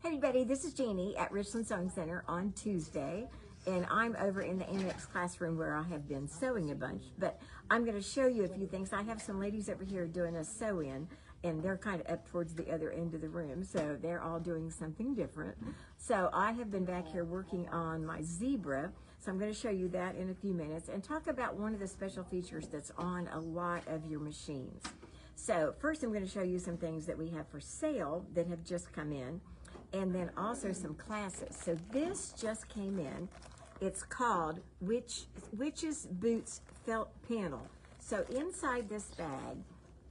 Hey everybody, this is Jeannie at Richland Sewing Center on Tuesday, and I'm over in the Annex classroom where I have been sewing a bunch, but I'm going to show you a few things. I have some ladies over here doing a sew-in, and they're kind of up towards the other end of the room, so they're all doing something different. So I have been back here working on my zebra, so I'm going to show you that in a few minutes, and talk about one of the special features that's on a lot of your machines. So first I'm going to show you some things that we have for sale that have just come in, and then also some classes. So this just came in. It's called Witch's Boots Felt Panel. So inside this bag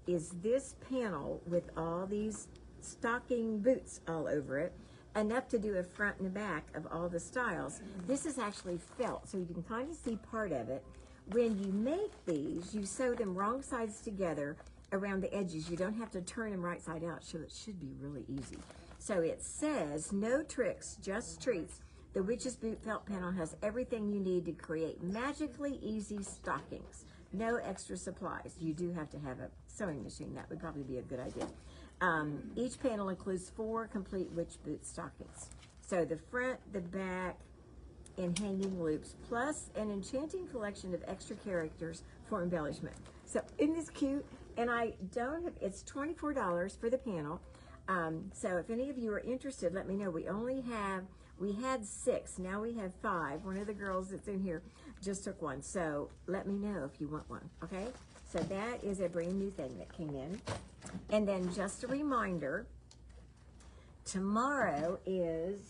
is this panel with all these stocking boots all over it, enough to do a front and a back of all the styles. This is actually felt, so you can kind of see part of it. When you make these, you sew them wrong sides together around the edges. You don't have to turn them right side out, so it should be really easy. So it says, no tricks, just treats. The Witch's Boot Felt Panel has everything you need to create magically easy stockings. No extra supplies. You do have to have a sewing machine. That would probably be a good idea. Each panel includes 4 complete witch boot stockings. So the front, the back, and hanging loops, plus an enchanting collection of extra characters for embellishment. So isn't this cute? And it's $24 for the panel. So if any of you are interested, let me know. We had 6, now we have 5. One of the girls that's in here just took one. So let me know if you want one, okay? So that is a brand new thing that came in. And then just a reminder, tomorrow is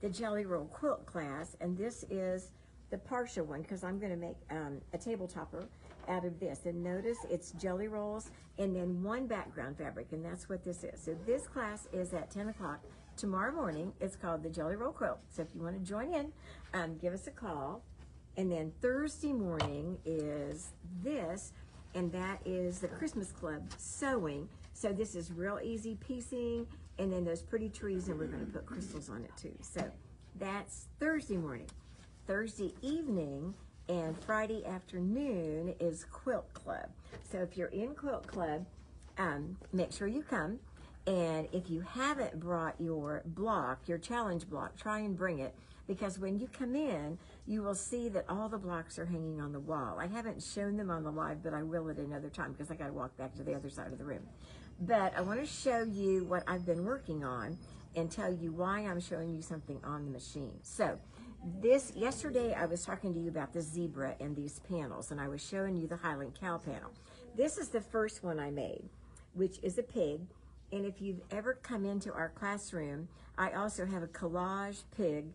the Jelly Roll Quilt class, and this is the partial one because I'm going to make a table topper out of this. And notice it's jelly rolls and then 1 background fabric, and that's what this is. So this class is at 10 o'clock tomorrow morning. It's called the Jelly Roll Quilt. So if you want to join in, give us a call. And then Thursday morning is this, and that is the Christmas Club sewing. So this is real easy piecing, and then those pretty trees, and we're going to put crystals on it too. So that's Thursday morning. Thursday evening and Friday afternoon is Quilt Club. So if you're in Quilt Club, make sure you come. And if you haven't brought your block, your challenge block, try and bring it, because when you come in, you will see that all the blocks are hanging on the wall. I haven't shown them on the live, but I will at another time because I got to walk back to the other side of the room. But I want to show you what I've been working on and tell you why I'm showing you something on the machine. So yesterday I was talking to you about the zebra and these panels, and I was showing you the Highland cow panel. This is the first one I made, which is a pig. And if you've ever come into our classroom, I also have a collage pig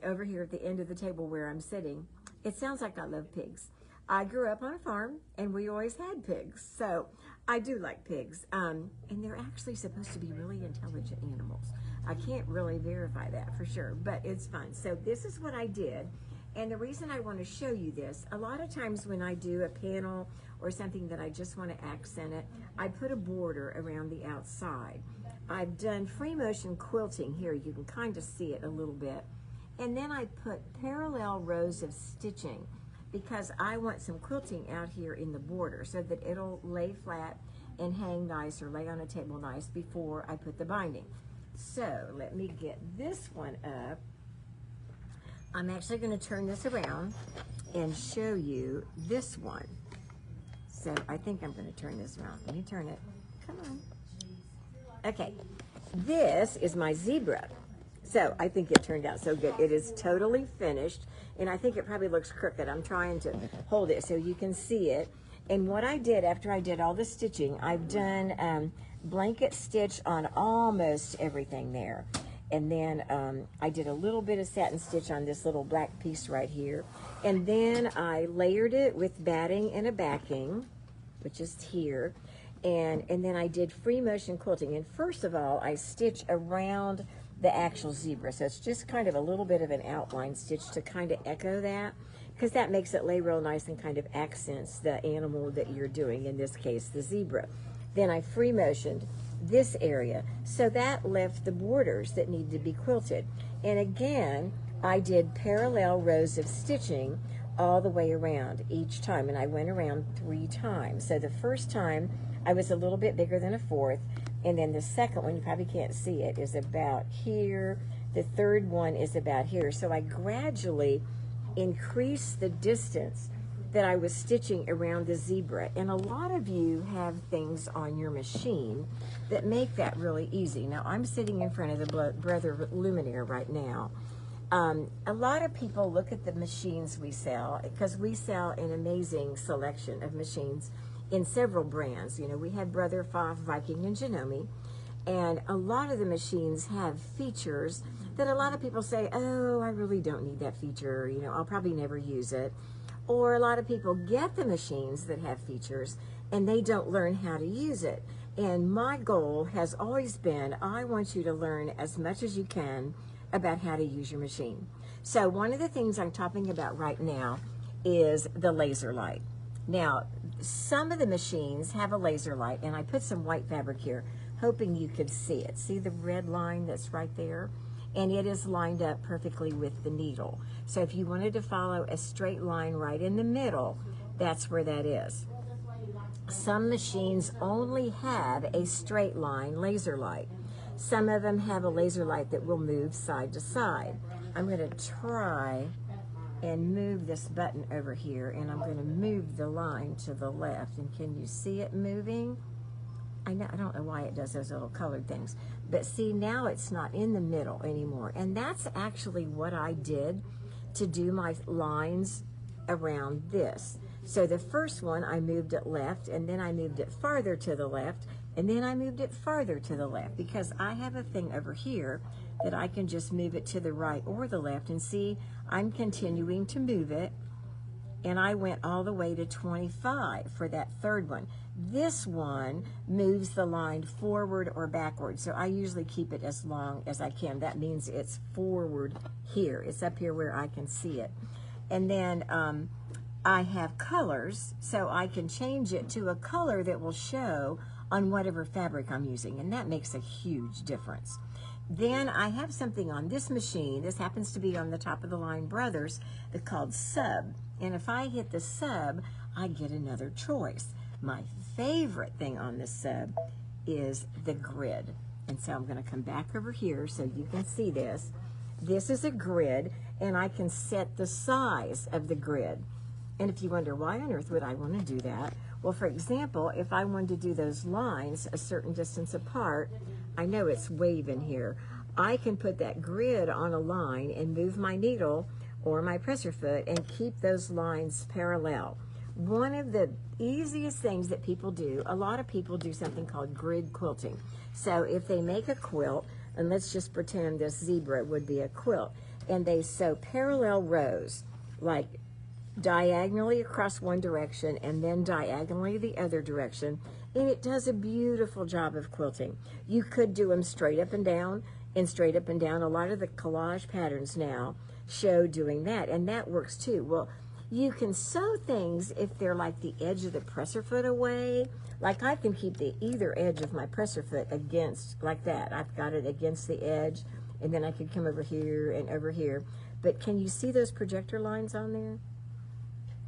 over here at the end of the table where I'm sitting. It sounds like I love pigs. I grew up on a farm, and we always had pigs, so I do like pigs. And they're actually supposed to be really intelligent animals. I can't really verify that for sure, but it's fun. So this is what I did. And the reason I want to show you this, a lot of times when I do a panel or something that I just want to accent it, I put a border around the outside. I've done free motion quilting here. You can kind of see it a little bit. And then I put parallel rows of stitching because I want some quilting out here in the border so that it'll lay flat and hang nice or lay on a table nice before I put the binding. So let me get this one up. I'm actually going to turn this around and show you this one. So I think I'm going to turn this around. Let me turn it. Come on. Okay. This is my zebra. So I think it turned out so good. It is totally finished, and I think it probably looks crooked. I'm trying to hold it so you can see it. And what I did after I did all the stitching, I've done blanket stitch on almost everything there. And then I did a little bit of satin stitch on this little black piece right here. And then I layered it with batting and a backing, which is here. And then I did free motion quilting. And first of all, I stitch around the actual zebra. So it's just kind of a little bit of an outline stitch to kind of echo that, because that makes it lay real nice and kind of accents the animal that you're doing, in this case, the zebra. Then I free motioned this area, so that left the borders that need to be quilted. And again, I did parallel rows of stitching all the way around each time, and I went around 3 times. So the first time I was a little bit bigger than a 4th, And then the second one, you probably can't see it, is about here. The third one is about here. So I gradually increased the distance that I was stitching around the zebra. And a lot of you have things on your machine that make that really easy. Now, I'm sitting in front of the Brother Luminaire right now. A lot of people look at the machines we sell, because we sell an amazing selection of machines in several brands. You know, we have Brother Pfaff, Viking, and Janome, and a lot of the machines have features that a lot of people say, oh, I really don't need that feature, you know, I'll probably never use it. Or a lot of people get the machines that have features and they don't learn how to use it. And my goal has always been, I want you to learn as much as you can about how to use your machine. So one of the things I'm talking about right now is the laser light. Now, some of the machines have a laser light, and I put some white fabric here, hoping you could see it. See the red line that's right there? And it is lined up perfectly with the needle. So if you wanted to follow a straight line right in the middle, that's where that is. Some machines only have a straight line laser light. Some of them have a laser light that will move side to side. I'm going to try and move this button over here, and I'm going to move the line to the left. And can you see it moving? I don't know why it does those little colored things, but see, now it's not in the middle anymore. And that's actually what I did to do my lines around this. So the first one, I moved it left, and then I moved it farther to the left, and then I moved it farther to the left, because I have a thing over here that I can just move it to the right or the left. And see, I'm continuing to move it, and I went all the way to 25 for that third one. This one moves the line forward or backward, so I usually keep it as long as I can. That means it's forward here. It's up here where I can see it. And then I have colors, so I can change it to a color that will show on whatever fabric I'm using, and that makes a huge difference. Then I have something on this machine. This happens to be on the Top of the Line Brothers. It's called Sub. And if I hit the Sub, I get another choice. My favorite thing on this Sub is the grid. And so I'm going to come back over here so you can see this. This is a grid, and I can set the size of the grid. And if you wonder, why on earth would I want to do that? Well, for example, if I wanted to do those lines a certain distance apart, I know it's waving here, I can put that grid on a line and move my needle or my presser foot and keep those lines parallel. One of the easiest things that people do, a lot of people do something called grid quilting. So if they make a quilt, and let's just pretend this zebra would be a quilt, and they sew parallel rows, like diagonally across one direction and then diagonally the other direction, and it does a beautiful job of quilting. You could do them straight up and down and straight up and down. A lot of the collage patterns now show doing that, and that works too. Well, you can sew things if they're like the edge of the presser foot away. Like I can keep the either edge of my presser foot against, like that. I've got it against the edge, and then I could come over here and over here. But can you see those projector lines on there?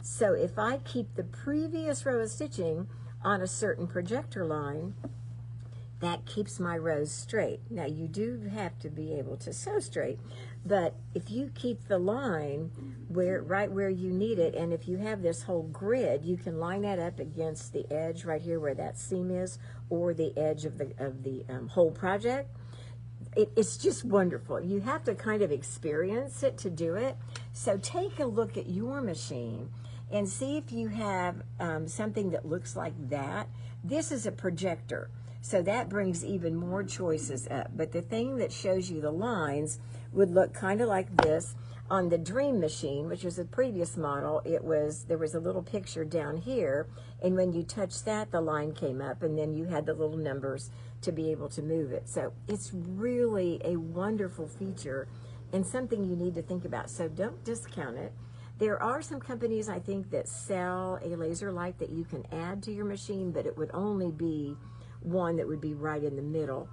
So if I keep the previous row of stitching on a certain projector line, that keeps my rows straight. Now you do have to be able to sew straight, but if you keep the line right where you need it, and if you have this whole grid, you can line that up against the edge right here where that seam is, or the edge of the whole project. It's just wonderful. You have to kind of experience it to do it. So take a look at your machine and see if you have something that looks like that. This is a projector, so that brings even more choices up. But the thing that shows you the lines would look kind of like this. On the Dream machine, which was a previous model, there was a little picture down here, and when you touched that, the line came up, and then you had the little numbers to be able to move it. So it's really a wonderful feature and something you need to think about. So don't discount it. There are some companies, I think, that sell a laser light that you can add to your machine, but it would only be one that would be right in the middle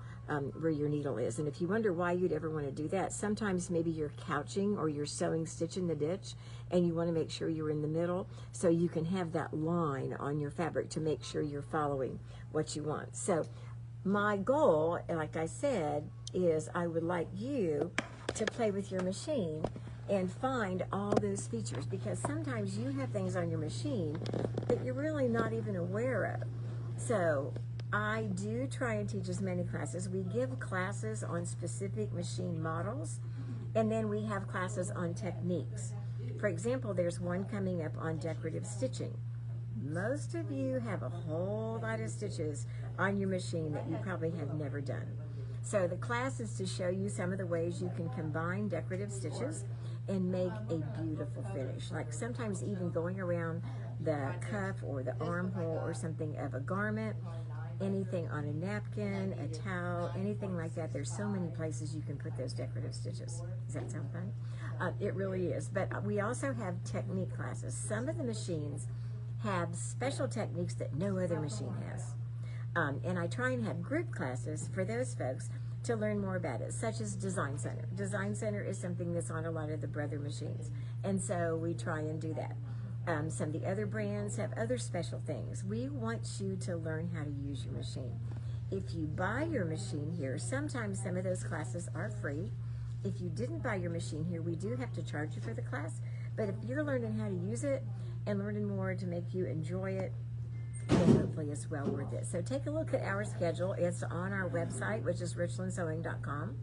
where your needle is. And if you wonder why you'd ever want to do that, sometimes maybe you're couching or you're sewing stitch in the ditch and you want to make sure you're in the middle, so you can have that line on your fabric to make sure you're following what you want. So my goal, like I said, is I would like you to play with your machine and find all those features, because sometimes you have things on your machine that you're really not even aware of. So I do try and teach as many classes. We give classes on specific machine models, and then we have classes on techniques. For example, there's one coming up on decorative stitching. Most of you have a whole lot of stitches on your machine that you probably have never done. So the class is to show you some of the ways you can combine decorative stitches and make a beautiful finish. Like sometimes even going around the cuff or the armhole or something of a garment, anything on a napkin, a towel, anything like that. There's so many places you can put those decorative stitches. Does that sound fun? It really is. But we also have technique classes. Some of the machines have special techniques that no other machine has. And I try and have group classes for those folks to learn more about it, such as Design Center. Design Center is something that's on a lot of the brother machines, and so we try and do that. Some of the other brands have other special things. We want you to learn how to use your machine. If you buy your machine here, sometimes some of those classes are free. If you didn't buy your machine here, we do have to charge you for the class, but if you're learning how to use it and learning more to make you enjoy it, then hopefully it's well worth it. So take a look at our schedule. It's on our website, which is richlandsewing.com.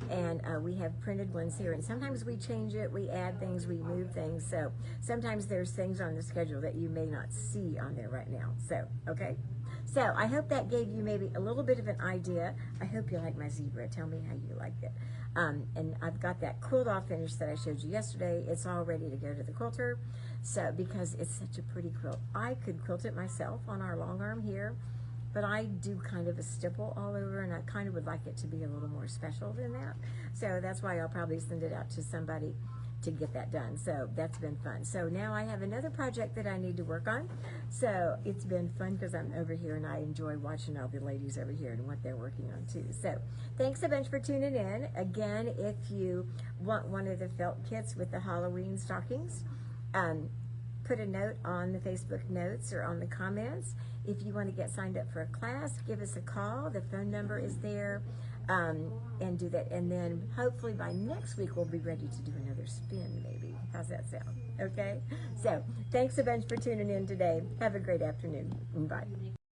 And we have printed ones here. And sometimes we change it, we add things, we move things. So sometimes there's things on the schedule that you may not see on there right now. So, okay? So I hope that gave you maybe a little bit of an idea. I hope you like my zebra. Tell me how you liked it. And I've got that quilt off finish that I showed you yesterday. It's all ready to go to the quilter. So, because it's such a pretty quilt. I could quilt it myself on our long arm here, but I do kind of a stipple all over, and I kind of would like it to be a little more special than that. So that's why I'll probably send it out to somebody to get that done. So that's been fun. So now I have another project that I need to work on. So it's been fun because I'm over here and I enjoy watching all the ladies over here and what they're working on too. So thanks a bunch for tuning in. Again, if you want one of the felt kits with the Halloween stockings, put a note on the Facebook notes or on the comments. If you want to get signed up for a class, give us a call. The phone number is there, and do that. And then hopefully by next week we'll be ready to do another spin maybe. How's that sound? Okay? So thanks a bunch for tuning in today. Have a great afternoon. Bye.